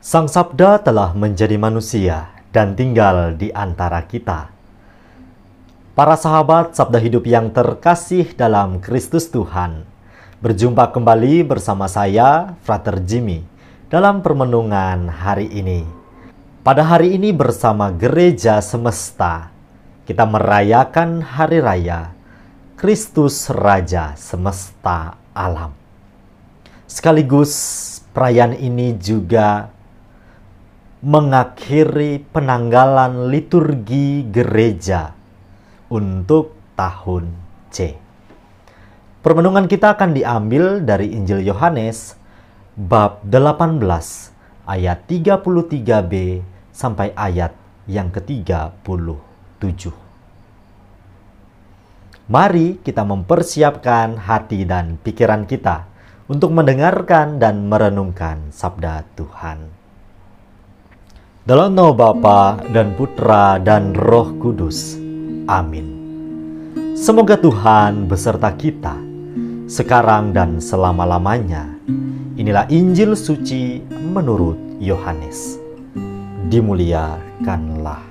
Sang Sabda telah menjadi manusia dan tinggal di antara kita. Para sahabat Sabda Hidup yang terkasih dalam Kristus Tuhan, berjumpa kembali bersama saya, Frater Jimmy, dalam permenungan hari ini. Pada hari ini bersama Gereja Semesta, kita merayakan Hari Raya Kristus Raja Semesta Alam. Sekaligus perayaan ini juga mengakhiri penanggalan liturgi gereja untuk tahun C. Permenungan kita akan diambil dari Injil Yohanes bab 18 ayat 33b sampai ayat yang ke-37. Mari kita mempersiapkan hati dan pikiran kita untuk mendengarkan dan merenungkan sabda Tuhan. Dalam nama Bapa dan Putra dan Roh Kudus. Amin. Semoga Tuhan beserta kita, sekarang dan selama-lamanya. Inilah Injil suci menurut Yohanes. Dimuliakanlah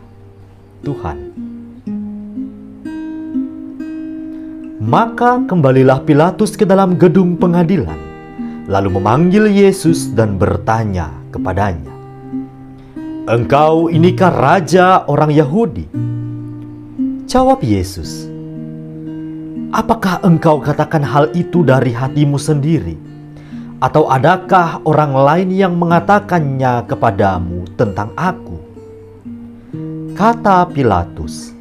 Tuhan. Maka kembalilah Pilatus ke dalam gedung pengadilan, lalu memanggil Yesus dan bertanya kepadanya, "Engkau inikah raja orang Yahudi?" Jawab Yesus, "Apakah engkau katakan hal itu dari hatimu sendiri? Atau adakah orang lain yang mengatakannya kepadamu tentang aku?" Kata Pilatus,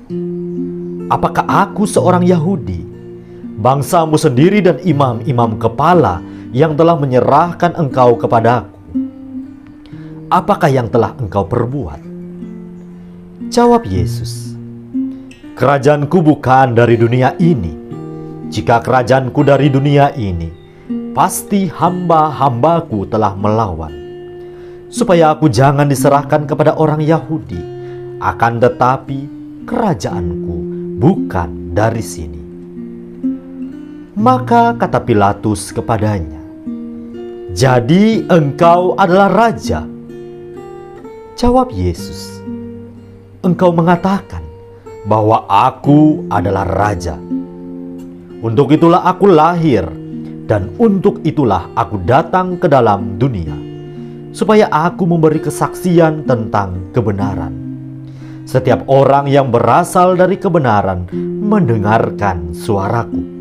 "Apakah aku seorang Yahudi? Bangsamu sendiri dan imam-imam kepala yang telah menyerahkan engkau kepadaku. Apakah yang telah engkau perbuat?" Jawab Yesus, "Kerajaanku bukan dari dunia ini. Jika kerajaanku dari dunia ini, pasti hamba-hambaku telah melawan, supaya aku jangan diserahkan kepada orang Yahudi. Akan tetapi kerajaanku bukan dari sini." Maka kata Pilatus kepadanya, "Jadi engkau adalah raja?" Jawab Yesus, "Engkau mengatakan bahwa aku adalah raja. Untuk itulah aku lahir, dan untuk itulah aku datang ke dalam dunia, supaya aku memberi kesaksian tentang kebenaran. Setiap orang yang berasal dari kebenaran mendengarkan suaraku."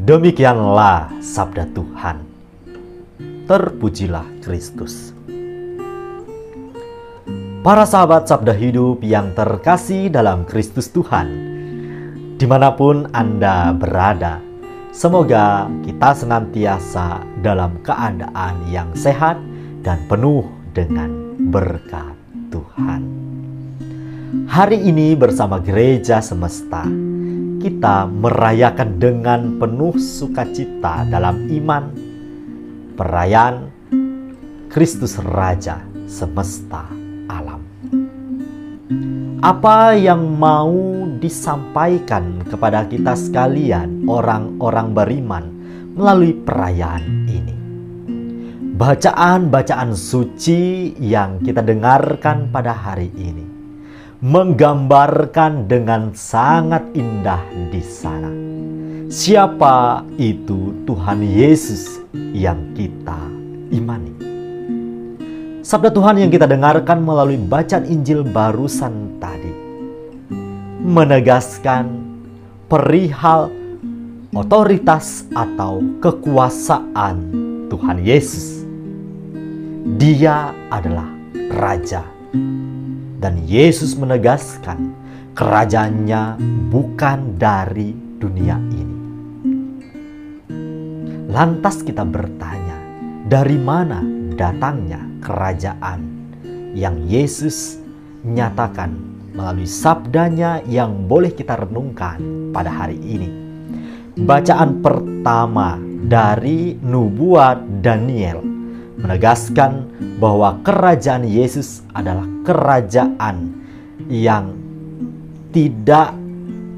Demikianlah sabda Tuhan. Terpujilah Kristus. Para sahabat Sabda Hidup yang terkasih dalam Kristus Tuhan, dimanapun Anda berada, semoga kita senantiasa dalam keadaan yang sehat dan penuh dengan berkat Tuhan. Hari ini bersama Gereja Semesta, kita merayakan dengan penuh sukacita dalam iman perayaan Kristus Raja Semesta Alam. Apa yang mau disampaikan kepada kita sekalian, orang-orang beriman, melalui perayaan ini? Bacaan-bacaan suci yang kita dengarkan pada hari ini menggambarkan dengan sangat indah di sana siapa itu Tuhan Yesus yang kita imani. Sabda Tuhan yang kita dengarkan melalui bacaan Injil barusan tadi menegaskan perihal otoritas atau kekuasaan Tuhan Yesus. Dia adalah Raja. Dan Yesus menegaskan kerajaannya bukan dari dunia ini. Lantas kita bertanya, dari mana datangnya kerajaan yang Yesus nyatakan melalui sabdanya yang boleh kita renungkan pada hari ini? Bacaan pertama dari nubuat Daniel menegaskan bahwa kerajaan Yesus adalah kerajaan yang tidak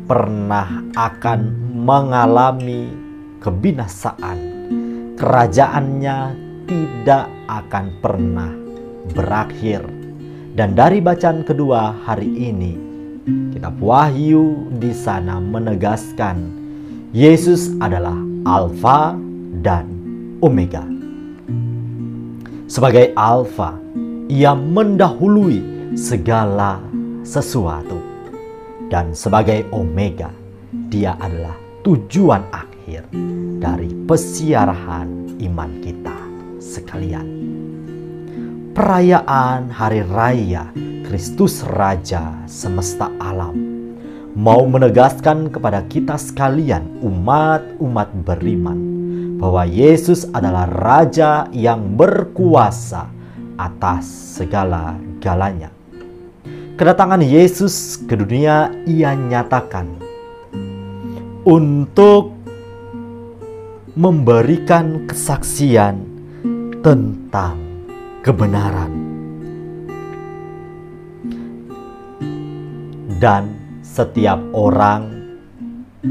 pernah akan mengalami kebinasaan. Kerajaannya tidak akan pernah berakhir. Dan dari bacaan kedua hari ini, kitab Wahyu di sana menegaskan Yesus adalah Alfa dan Omega. Sebagai Alfa, Ia mendahului segala sesuatu. Dan sebagai Omega, Dia adalah tujuan akhir dari pesiarahan iman kita sekalian. Perayaan Hari Raya Kristus Raja semesta alam mau menegaskan kepada kita sekalian umat-umat beriman bahwa Yesus adalah Raja yang berkuasa atas segala-galanya. Kedatangan Yesus ke dunia Ia nyatakan untuk memberikan kesaksian tentang kebenaran. Dan setiap orang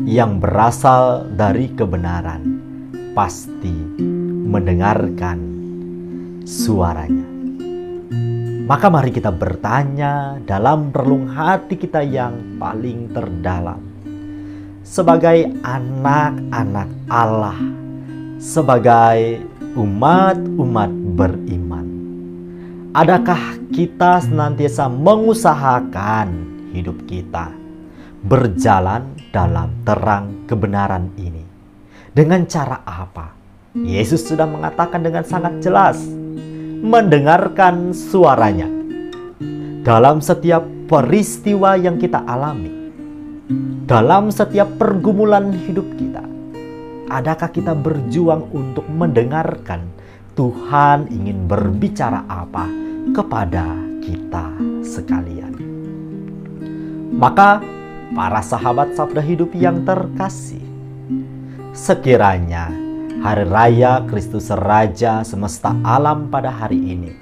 yang berasal dari kebenaran pasti mendengarkan suaranya. Maka mari kita bertanya dalam relung hati kita yang paling terdalam. Sebagai anak-anak Allah, sebagai umat-umat beriman, adakah kita senantiasa mengusahakan hidup kita berjalan dalam terang kebenaran ini? Dengan cara apa? Yesus sudah mengatakan dengan sangat jelas, mendengarkan suaranya. Dalam setiap peristiwa yang kita alami, dalam setiap pergumulan hidup kita, adakah kita berjuang untuk mendengarkan Tuhan ingin berbicara apa kepada kita sekalian? Maka para sahabat Sabda Hidup yang terkasih, sekiranya Hari Raya Kristus Raja semesta alam pada hari ini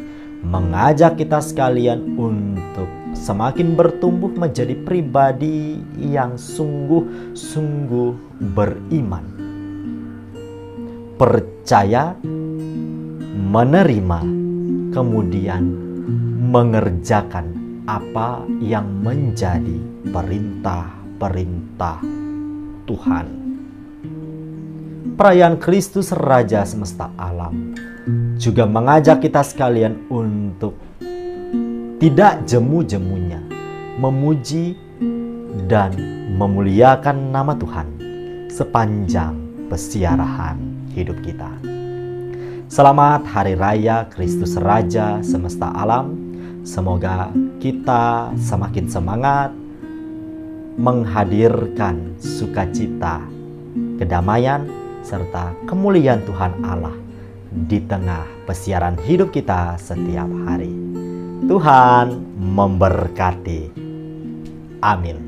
mengajak kita sekalian untuk semakin bertumbuh menjadi pribadi yang sungguh-sungguh beriman, percaya, menerima, kemudian mengerjakan apa yang menjadi perintah-perintah Tuhan. Perayaan Kristus Raja semesta alam juga mengajak kita sekalian untuk tidak jemu-jemunya memuji dan memuliakan nama Tuhan sepanjang pesiarahan hidup kita. Selamat Hari Raya Kristus Raja semesta alam. Semoga kita semakin semangat menghadirkan sukacita, kedamaian, serta kemuliaan Tuhan Allah di tengah pesiaran hidup kita setiap hari. Tuhan memberkati. Amin.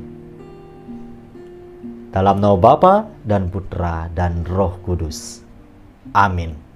Dalam nama Bapa dan Putra dan Roh Kudus. Amin.